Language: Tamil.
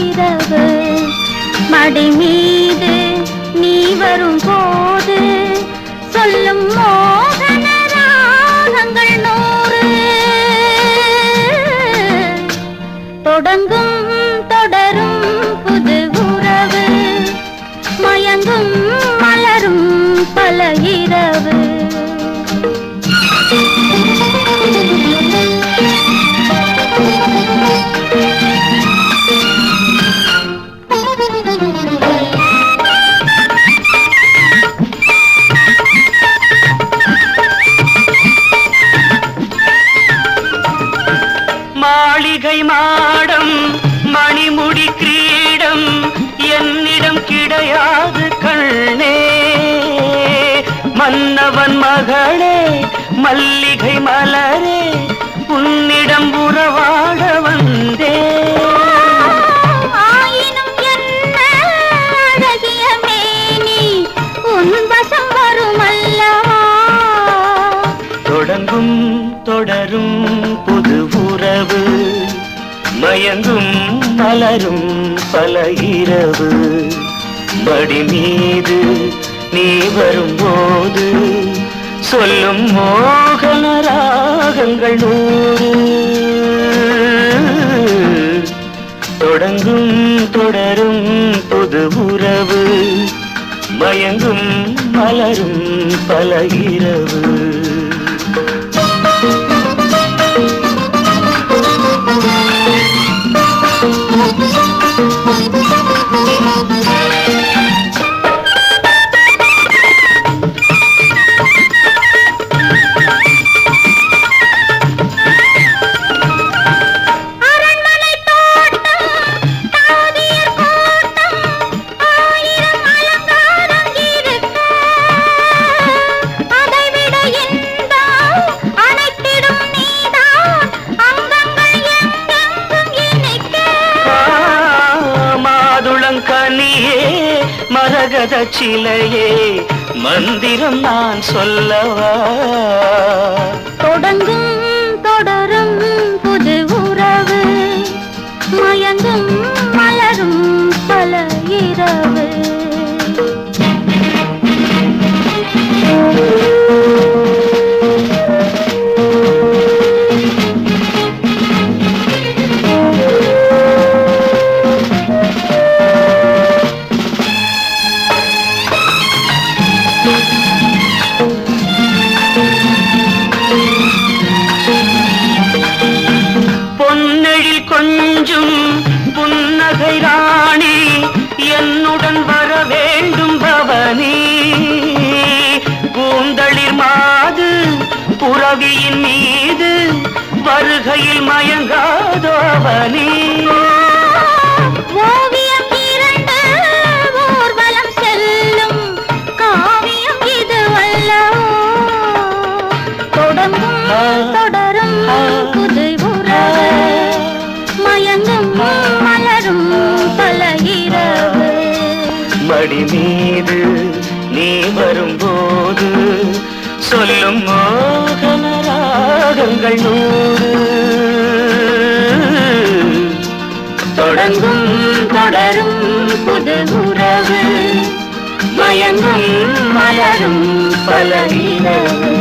இரவு மடி மீது நீ வரும் போது சொல்லும் மோகன ராகங்கள் 100 தொடங்கும் தொடரும் புது உறவு மயங்கும் மலரும் பல இரவு மாளிகை மாடம் மணிமுடி கிரீடம் என்னிடம் கிடையாது கண்ணே மன்னவன் மகளே மல்லிகை மலரே உன்னிடம் உறவாட வந்தே ஆயினும் என்ன அழகிய மேனி உன் வசம் வரும் அல்லவா தொடங்கும் தொடரும் புது உறவு மயங்கும் மலரும் பல இரவு மடி மீது நீ வரும்போது சொல்லும் மோகன ராகங்கள் 100 தொடங்கும் தொடரும் புது உறவு மயங்கும் மலரும் பல இரவு கனியே மரகத சிலையே மந்திரம் நான் சொல்லவா தொடங்கும் தொடரும் புது உறவு மயங்கும் மலரும் பல இரவு பொன்னெழில் கொஞ்சும் புன்னகை ராணி என்னுடன் வர வேண்டும் பவனி பூந்தளிர் மாது புரவியின் மீது வருகையில் மயங்காதோ அவனி ஓவியம் இரண்டு ஊர்வலம் செல்லும் காவியம் இது அல்லவோ தொடங்கும் தொடரும் புது உறவு மயங்கும் மலரும் பல இரவு மடி மீது நீ வரும்போது சொல்லும் மோகன ராகங்கள் 100 தொடங்கும் தொடரும் புது உறவு மயங்கும் மலரும் பல இரவு